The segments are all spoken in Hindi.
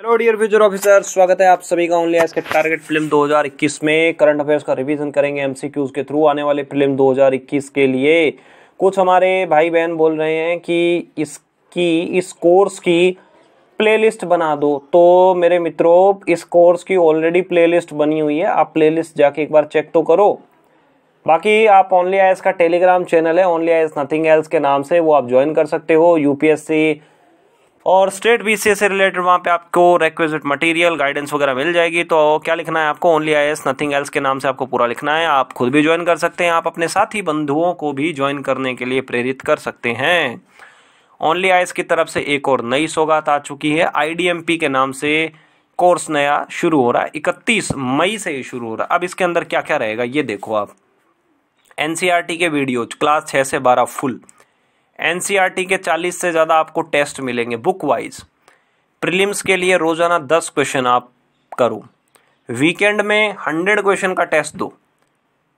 हेलो डियर फ्यूचर ऑफिसर, स्वागत है आप सभी का ओनली आज के टारगेट फिल्म 2021 में। करंट अफेयर्स का रिवीजन करेंगे एमसीक्यूज के थ्रू। आने वाले फिल्म 2021 के लिए कुछ हमारे भाई बहन बोल रहे हैं कि इस कोर्स की प्लेलिस्ट बना दो। तो मेरे मित्रों, इस कोर्स की ऑलरेडी प्लेलिस्ट बनी हुई है, आप प्लेलिस्ट जाके एक बार चेक तो करो। बाकी आप ओनली आईएएस का टेलीग्राम चैनल है ओनली आईएएस नथिंग एल्स के नाम से, वो आप ज्वाइन कर सकते हो। यूपीएससी और स्टेट बीसीए से रिलेटेड वहाँ पे आपको रिक्विजिट मटेरियल गाइडेंस वगैरह मिल जाएगी। तो क्या लिखना है आपको, ओनली आईएएस नथिंग एल्स के नाम से आपको पूरा लिखना है। आप खुद भी ज्वाइन कर सकते हैं, आप अपने साथी बंधुओं को भी ज्वाइन करने के लिए प्रेरित कर सकते हैं। ओनली आईएएस की तरफ से एक और नई सौगात आ चुकी है, आईडीएमपी के नाम से कोर्स नया शुरू हो रहा है। 31 मई से ये शुरू हो रहा है। अब इसके अंदर क्या क्या रहेगा ये देखो आप। एनसीईआरटी के वीडियो क्लास 6 से 12 फुल, एनसीईआरटी के 40 से ज़्यादा आपको टेस्ट मिलेंगे बुक वाइज। प्रीलिम्स के लिए रोजाना 10 क्वेश्चन आप करो, वीकेंड में 100 क्वेश्चन का टेस्ट दो,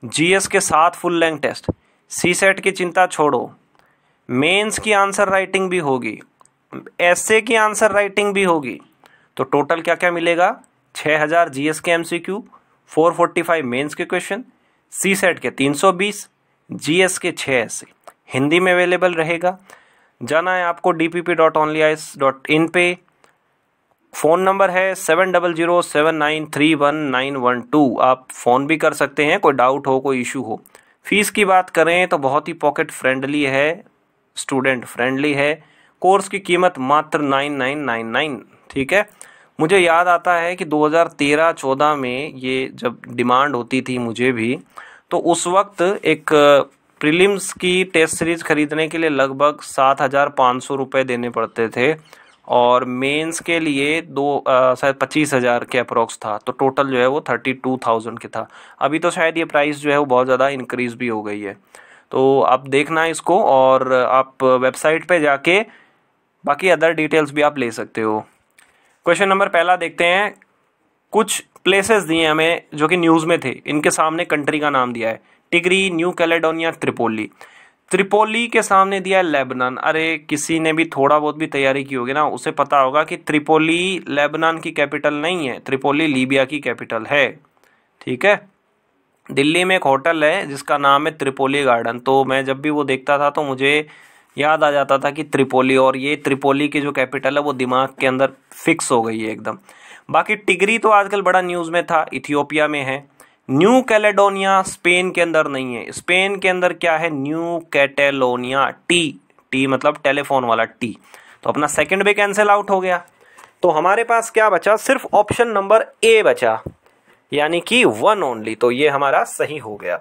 जीएस के 7 फुल लेंथ टेस्ट, सीसेट की चिंता छोड़ो, मेंस की आंसर राइटिंग भी होगी, एसए की आंसर राइटिंग भी होगी। तो टोटल क्या क्या मिलेगा, 6000 जीएस के एमसीक्यू, 445 मेंस के क्वेश्चन, सीसेट के 320, जीएस के 6 एसए हिंदी में अवेलेबल रहेगा। जाना है आपको dpp.onlyis.in पे। फ़ोन नंबर है 7007931912। आप फ़ोन भी कर सकते हैं, कोई डाउट हो कोई इशू हो। फीस की बात करें तो बहुत ही पॉकेट फ्रेंडली है, स्टूडेंट फ्रेंडली है। कोर्स की कीमत मात्र 9999। ठीक है, मुझे याद आता है कि 2013-14 में ये जब डिमांड होती थी मुझे भी, तो उस वक्त एक प्रीलिम्स की टेस्ट सीरीज़ खरीदने के लिए लगभग 7500 रुपये देने पड़ते थे, और मेंस के लिए शायद 25,000 के अप्रोक्स था। तो टोटल जो है वो 32,000 के था। अभी तो शायद ये प्राइस जो है वो बहुत ज़्यादा इंक्रीज़ भी हो गई है। तो आप देखना इसको, और आप वेबसाइट पे जाके बाकी अदर डिटेल्स भी आप ले सकते हो। क्वेश्चन नंबर पहला देखते हैं। कुछ प्लेसेस दिए हमें जो कि न्यूज़ में थे, इनके सामने कंट्री का नाम दिया है, Tigray, new Caledonia, Tripoli. Tripoli के सामने दिया है लेबनान। अरे किसी ने भी थोड़ा बहुत भी तैयारी की होगी ना, उसे पता होगा कि त्रिपोली लेबनान की कैपिटल नहीं है, त्रिपोली लीबिया की कैपिटल है। ठीक है, दिल्ली में एक होटल है जिसका नाम है त्रिपोली गार्डन। तो मैं जब भी वो देखता था तो मुझे याद आ जाता था कि त्रिपोली, और ये त्रिपोली की जो कैपिटल है वो दिमाग के अंदर फिक्स हो गई है एकदम। बाकी टिगरी तो आजकल बड़ा न्यूज़ में था, इथियोपिया में है। न्यू कैलेडोनिया स्पेन के अंदर नहीं है। स्पेन के अंदर क्या है, न्यू कैटेलोनिया। टी मतलब टेलीफोन वाला टी। तो अपना सेकंड भी कैंसिल आउट हो गया। तो हमारे पास क्या बचा, सिर्फ ऑप्शन नंबर ए बचा, यानी कि 1 ओनली। तो ये हमारा सही हो गया।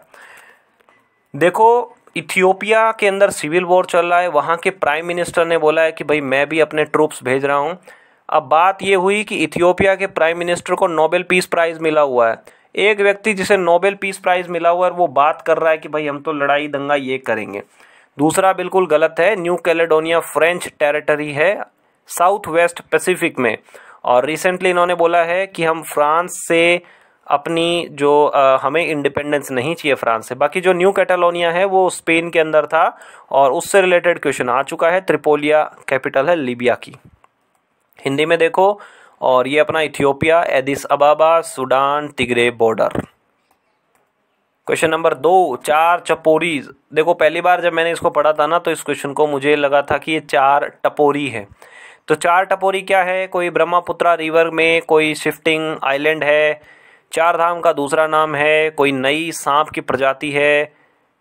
देखो, इथियोपिया के अंदर सिविल वॉर चल रहा है। वहाँ के प्राइम मिनिस्टर ने बोला है कि भाई मैं भी अपने ट्रूप्स भेज रहा हूँ। अब बात ये हुई कि इथियोपिया के प्राइम मिनिस्टर को नोबेल पीस प्राइज़ मिला हुआ है। एक व्यक्ति जिसे नोबेल पीस प्राइज़ मिला हुआ है वो बात कर रहा है कि भाई हम तो लड़ाई दंगा ये करेंगे। दूसरा बिल्कुल गलत है। न्यू कैलेडोनिया फ्रेंच टेरिटरी है साउथ वेस्ट पैसिफिक में, और रिसेंटली इन्होंने बोला है कि हम फ्रांस से अपनी जो हमें इंडिपेंडेंस नहीं चाहिए फ्रांस से। बाकी जो न्यू कैटेलोनिया है वो स्पेन के अंदर था, और उससे रिलेटेड क्वेश्चन आ चुका है। त्रिपोलिया कैपिटल है लीबिया की, हिंदी में देखो। और ये अपना Ethiopia, Aedes अबाबा, Sudan, तिग्रे border. Question number 2, 4 chaporis. देखो, पहली बार जब मैंने इसको पढ़ा था ना, तो इस क्वेश्चन को मुझे लगा था कि ये 4 टपोरी है। तो 4 टपोरी क्या है, कोई ब्रह्मपुत्रा रिवर में कोई शिफ्टिंग आइलैंड है, 4 धाम का दूसरा नाम है, कोई नई सांप की प्रजाति है,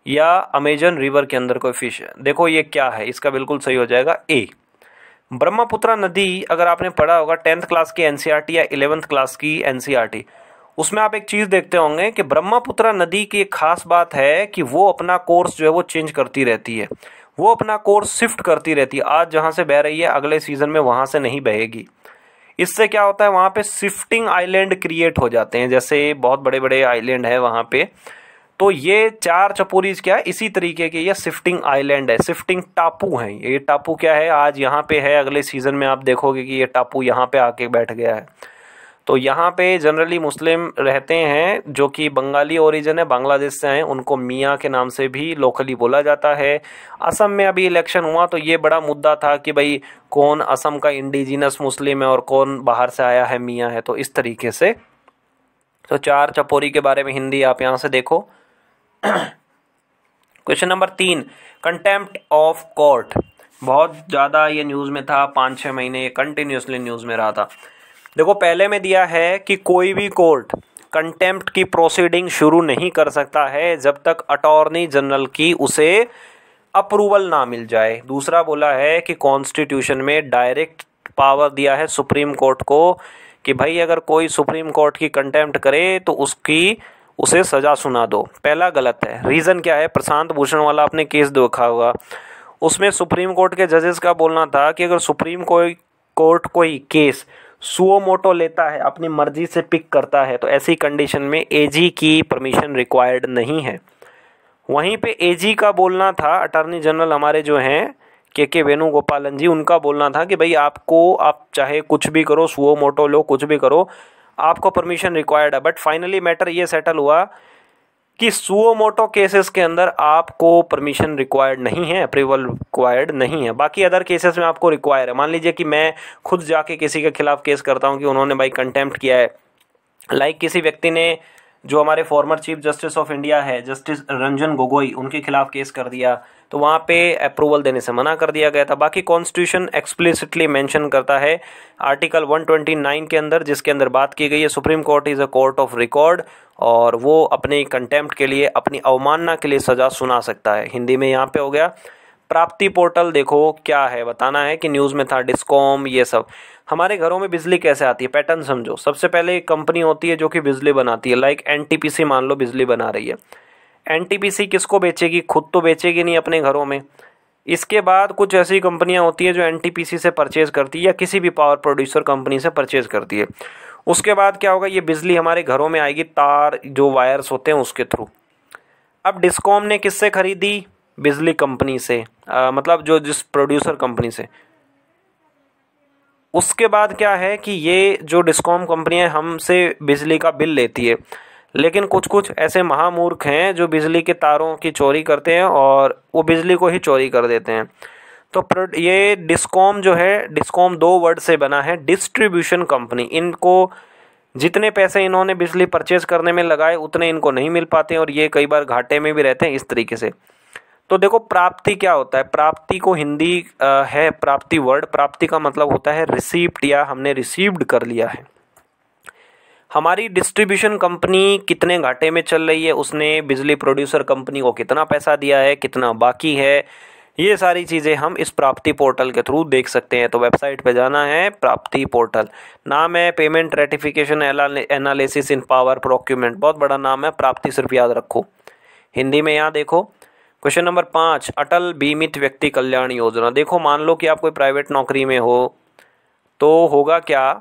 या अमेजन रिवर के अंदर कोई फिश है। देखो ये क्या है, इसका बिल्कुल सही हो जाएगा ए। ब्रह्मपुत्रा नदी, अगर आपने पढ़ा होगा 10th क्लास की एनसीईआरटी या 11th क्लास की एनसीईआरटी, उसमें आप एक चीज़ देखते होंगे कि ब्रह्मपुत्रा नदी की एक खास बात है कि वो अपना कोर्स जो है वो चेंज करती रहती है, वो अपना कोर्स शिफ्ट करती रहती है। आज जहाँ से बह रही है अगले सीजन में वहाँ से नहीं बहेगी। इससे क्या होता है, वहाँ पे शिफ्टिंग आइलैंड क्रिएट हो जाते हैं, जैसे बहुत बड़े बड़े आइलैंड है वहाँ पे। तो ये 4 चपोरीज क्या है, इसी तरीके के ये शिफ्टिंग आइलैंड है, शिफ्टिंग टापू हैं। ये टापू क्या है, आज यहाँ पे है, अगले सीजन में आप देखोगे कि ये टापू यहाँ पे आके बैठ गया है। तो यहाँ पे जनरली मुस्लिम रहते हैं जो कि बंगाली ओरिजिन है, बांग्लादेश से हैं, उनको मियाँ के नाम से भी लोकली बोला जाता है। असम में अभी इलेक्शन हुआ तो ये बड़ा मुद्दा था कि भाई कौन असम का इंडिजिनस मुस्लिम है और कौन बाहर से आया है मियाँ है, तो इस तरीके से। तो चार चपोरी के बारे में हिंदी आप यहाँ से देखो। Question number 3, contempt of court. बहुत ज़्यादा ये न्यूज़ में था, 5-6 महीने ये कंटिन्यूसली न्यूज़ में रहा था। देखो पहले में दिया है कि कोई भी कोर्ट कंटेम्प्ट की प्रोसीडिंग शुरू नहीं कर सकता है जब तक अटॉर्नी जनरल की उसे अप्रूवल ना मिल जाए। दूसरा बोला है कि कॉन्स्टिट्यूशन में डायरेक्ट पावर दिया है सुप्रीम कोर्ट को कि भाई अगर कोई सुप्रीम कोर्ट की कंटेम्प्ट करे तो उसे सज़ा सुना दो। पहला गलत है। रीज़न क्या है? प्रशांत भूषण वाला आपने केस देखा होगा, उसमें सुप्रीम कोर्ट के जजेस का बोलना था कि अगर सुप्रीम कोर्ट कोई केस सुओ मोटो लेता है, अपनी मर्जी से पिक करता है, तो ऐसी कंडीशन में एजी की परमिशन रिक्वायर्ड नहीं है। वहीं पे एजी का बोलना था, अटॉर्नी जनरल हमारे जो हैं के वेणुगोपालन जी, उनका बोलना था कि भाई आप चाहे कुछ भी करो, सुओ मोटो लो, कुछ भी करो, आपको परमिशन रिक्वायर्ड है। बट फाइनली मैटर ये सेटल हुआ कि सुओ मोटो केसेस के अंदर आपको परमिशन रिक्वायर्ड नहीं है, अप्रूवल रिक्वायर्ड नहीं है। बाकी अदर केसेस में आपको रिक्वायर है। मान लीजिए कि मैं खुद जाके किसी के खिलाफ केस करता हूँ कि उन्होंने भाई कंटेम्प्ट किया है, लाइक किसी व्यक्ति ने, जो हमारे former chief justice of India है जस्टिस रंजन गोगोई, उनके खिलाफ केस कर दिया, तो वहाँ पे अप्रूवल देने से मना कर दिया गया था। बाकी कॉन्स्टिट्यूशन एक्सप्लिसिटली मेंशन करता है आर्टिकल 129 के अंदर, जिसके अंदर बात की गई है supreme court is a court of record, और वो अपने कंटेम्प्ट के लिए, अपनी अवमानना के लिए सज़ा सुना सकता है। हिंदी में यहाँ पे हो गया। प्राप्ति पोर्टल देखो क्या है, बताना है कि न्यूज़ में था डिस्कॉम, ये सब। हमारे घरों में बिजली कैसे आती है, पैटर्न समझो। सबसे पहले एक कंपनी होती है जो कि बिजली बनाती है, लाइक एनटीपीसी मान लो बिजली बना रही है। एनटीपीसी किसको बेचेगी? खुद तो बेचेगी नहीं अपने घरों में। इसके बाद कुछ ऐसी कंपनियां होती है जो एनटीपीसी से परचेज करती है या किसी भी पावर प्रोड्यूसर कंपनी से परचेज करती है। उसके बाद क्या होगा, ये बिजली हमारे घरों में आएगी, तार जो वायर्स होते हैं उसके थ्रू। अब डिस्कॉम ने किससे खरीदी? बिजली कंपनी से, मतलब जिस प्रोड्यूसर कंपनी से। उसके बाद क्या है कि ये जो डिस्कॉम कंपनी है हमसे बिजली का बिल लेती है, लेकिन कुछ ऐसे महामूर्ख हैं जो बिजली के तारों की चोरी करते हैं और वो बिजली को ही चोरी कर देते हैं। तो ये डिस्कॉम जो है, डिस्कॉम 2 वर्ड से बना है, डिस्ट्रीब्यूशन कंपनी। इनको जितने पैसे इन्होंने बिजली परचेज करने में लगाए उतने इनको नहीं मिल पाते और ये कई बार घाटे में भी रहते हैं, इस तरीके से। तो देखो प्राप्ति क्या होता है, प्राप्ति को हिंदी है प्राप्ति वर्ड। प्राप्ति का मतलब होता है रिसीप्ट, या हमने रिसीव्ड कर लिया है। हमारी डिस्ट्रीब्यूशन कंपनी कितने घाटे में चल रही है, उसने बिजली प्रोड्यूसर कंपनी को कितना पैसा दिया है, कितना बाकी है, ये सारी चीज़ें हम इस प्राप्ति पोर्टल के थ्रू देख सकते हैं। तो वेबसाइट पे जाना है, प्राप्ति पोर्टल नाम है, payment ratification analysis in power procurement, बहुत बड़ा नाम है, प्राप्ति सिर्फ याद रखो। हिंदी में यहाँ देखो। क्वेश्चन नंबर 5, अटल बीमित व्यक्ति कल्याण योजना। देखो मान लो कि आप कोई प्राइवेट नौकरी में हो, तो होगा क्या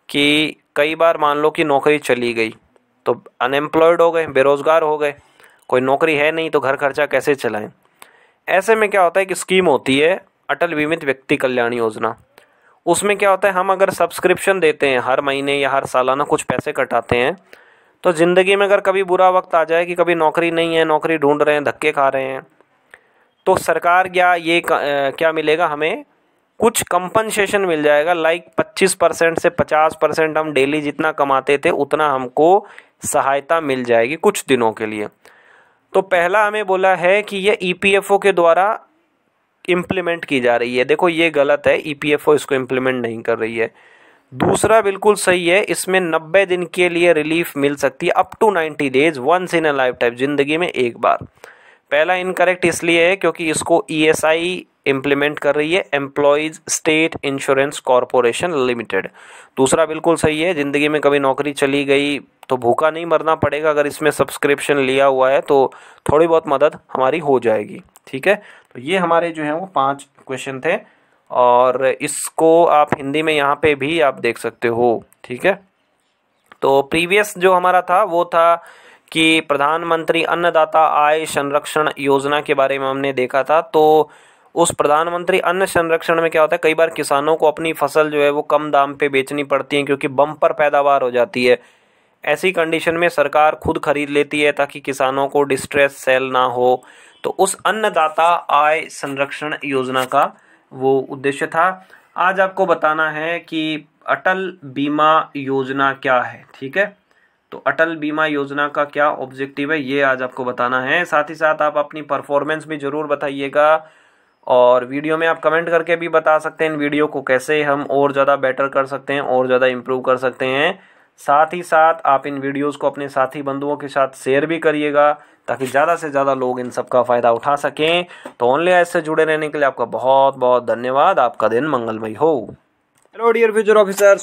कि कई बार मान लो कि नौकरी चली गई तो अनएम्प्लॉयड हो गए, बेरोजगार हो गए, कोई नौकरी है नहीं तो घर खर्चा कैसे चलाएं। ऐसे में क्या होता है कि स्कीम होती है अटल बीमित व्यक्ति कल्याण योजना। उसमें क्या होता है, हम अगर सब्सक्रिप्शन देते हैं हर महीने या हर सालाना कुछ पैसे कटाते हैं, तो ज़िंदगी में अगर कभी बुरा वक्त आ जाए कि कभी नौकरी नहीं है, नौकरी ढूंढ रहे हैं, धक्के खा रहे हैं, तो सरकार क्या मिलेगा, हमें कुछ कंपनसेशन मिल जाएगा। लाइक 25% से 50% हम डेली जितना कमाते थे उतना हमको सहायता मिल जाएगी कुछ दिनों के लिए। तो पहला हमें बोला है कि ये ईपीएफओ के द्वारा इम्प्लीमेंट की जा रही है। देखो ये गलत है, ईपीएफओ इसको इम्प्लीमेंट नहीं कर रही है। दूसरा बिल्कुल सही है, इसमें 90 दिन के लिए रिलीफ मिल सकती है, up to 90 days, once in a lifetime, जिंदगी में एक बार। पहला इनकरेक्ट इसलिए है क्योंकि इसको ईएसआई इम्प्लीमेंट कर रही है, employees state insurance corporation limited. दूसरा बिल्कुल सही है, ज़िंदगी में कभी नौकरी चली गई तो भूखा नहीं मरना पड़ेगा, अगर इसमें सब्सक्रिप्शन लिया हुआ है तो थोड़ी बहुत मदद हमारी हो जाएगी। ठीक है, तो ये हमारे जो हैं वो 5 क्वेश्चन थे और इसको आप हिंदी में यहाँ पे भी आप देख सकते हो। ठीक है, तो प्रीवियस जो हमारा था वो था कि प्रधानमंत्री अन्नदाता आय संरक्षण योजना के बारे में हमने देखा था। तो उस प्रधानमंत्री अन्न संरक्षण में क्या होता है, कई बार किसानों को अपनी फसल जो है वो कम दाम पे बेचनी पड़ती है क्योंकि बम्पर पैदावार हो जाती है। ऐसी कंडीशन में सरकार खुद खरीद लेती है ताकि किसानों को डिस्ट्रेस सेल ना हो। तो उस अन्नदाता आय संरक्षण योजना का वो उद्देश्य था। आज आपको बताना है कि अटल बीमा योजना क्या है, ठीक है। तो अटल बीमा योजना का क्या ऑब्जेक्टिव है ये आज आपको बताना है। साथ ही साथ आप अपनी परफॉर्मेंस भी ज़रूर बताइएगा और वीडियो में आप कमेंट करके भी बता सकते हैं इन वीडियो को कैसे हम और ज़्यादा बेटर कर सकते हैं और ज़्यादा इम्प्रूव कर सकते हैं। साथ ही साथ आप इन वीडियोस को अपने साथी बंधुओं के साथ शेयर भी करिएगा ताकि ज़्यादा से ज़्यादा लोग इन सब का फ़ायदा उठा सकें। तो ओनली ऐसे से जुड़े रहने के लिए आपका बहुत बहुत धन्यवाद। आपका दिन मंगलमय हो। Hello dear future officers.